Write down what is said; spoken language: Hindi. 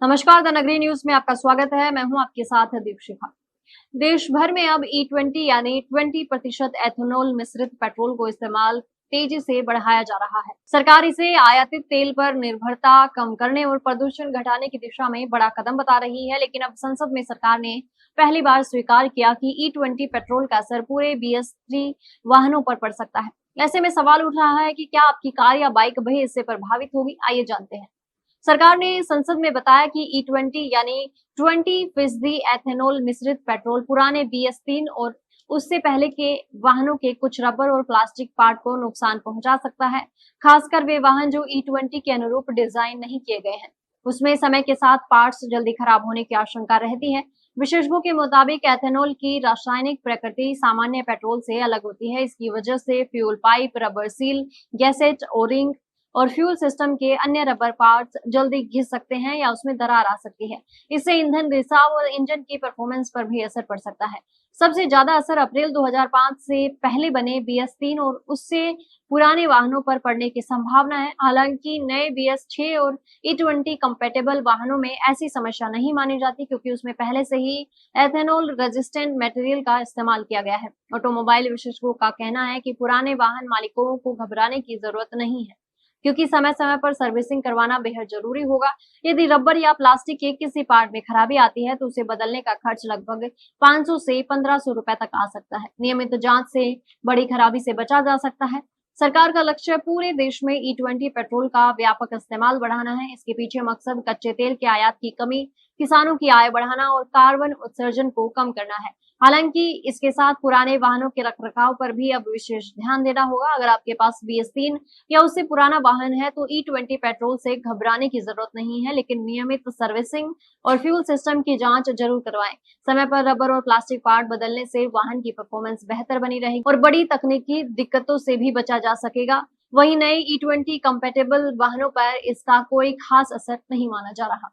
नमस्कार, द नगरी न्यूज में आपका स्वागत है। मैं हूं आपके साथ दीपशिखा। देश भर में अब E20 यानी 20% एथेनॉल मिश्रित पेट्रोल को इस्तेमाल तेजी से बढ़ाया जा रहा है। सरकार इसे आयातित तेल पर निर्भरता कम करने और प्रदूषण घटाने की दिशा में बड़ा कदम बता रही है, लेकिन अब संसद में सरकार ने पहली बार स्वीकार किया कि E20 पेट्रोल का असर पूरे BS3 वाहनों पर पड़ सकता है। ऐसे में सवाल उठ रहा है कि क्या आपकी कार या बाइक भी इससे प्रभावित होगी। आइए जानते हैं। सरकार ने संसद में बताया कि E20 यानी 20% एथेनॉल मिश्रित पेट्रोल पुराने BS3 और उससे पहले के वाहनों के कुछ रबर और प्लास्टिक पार्ट को नुकसान पहुंचा सकता है, खासकर वे वाहन जो E20 के अनुरूप डिजाइन नहीं किए गए हैं। उसमें समय के साथ पार्ट्स जल्दी खराब होने की आशंका रहती है। विशेषज्ञों के मुताबिक एथेनॉल की रासायनिक प्रकृति सामान्य पेट्रोल से अलग होती है। इसकी वजह से fuel pipe, rubber seal, gadget, O-ring और फ्यूल सिस्टम के अन्य रबर पार्ट्स जल्दी घिस सकते हैं या उसमें दरार आ सकती है। इससे ईंधन रिसाव और इंजन की परफॉर्मेंस पर भी असर पड़ सकता है। सबसे ज्यादा असर अप्रैल 2005 से पहले बने BS3 और उससे पुराने वाहनों पर पड़ने की संभावना है। हालांकि नए BS6 और E20 कंपैटिबल वाहनों में ऐसी समस्या नहीं मानी जाती, क्योंकि उसमें पहले से ही एथेनॉल रेजिस्टेंट मटेरियल का इस्तेमाल किया गया है। ऑटोमोबाइल विशेषज्ञों का कहना है कि पुराने वाहन मालिकों को घबराने की जरूरत नहीं है, क्योंकि समय समय पर सर्विसिंग करवाना बेहद जरूरी होगा। यदि रबर या प्लास्टिक के किसी पार्ट में खराबी आती है तो उसे बदलने का खर्च लगभग 500 से 1500 रुपए तक आ सकता है। नियमित जांच से बड़ी खराबी से बचा जा सकता है। सरकार का लक्ष्य पूरे देश में E20 पेट्रोल का व्यापक इस्तेमाल बढ़ाना है। इसके पीछे मकसद कच्चे तेल के आयात की कमी, किसानों की आय बढ़ाना और कार्बन उत्सर्जन को कम करना है। हालांकि इसके साथ पुराने वाहनों के रखरखाव पर भी अब विशेष ध्यान देना होगा। अगर आपके पास BS3 या उससे पुराना वाहन है तो E20 पेट्रोल से घबराने की जरूरत नहीं है, लेकिन नियमित सर्विसिंग और फ्यूल सिस्टम की जांच जरूर करवाएं। समय पर रबर और प्लास्टिक पार्ट बदलने से वाहन की परफॉर्मेंस बेहतर बनी रहेगी और बड़ी तकनीकी दिक्कतों से भी बचा जा सकेगा। वहीं नए E20 कंपैटिबल वाहनों पर इसका कोई खास असर नहीं माना जा रहा।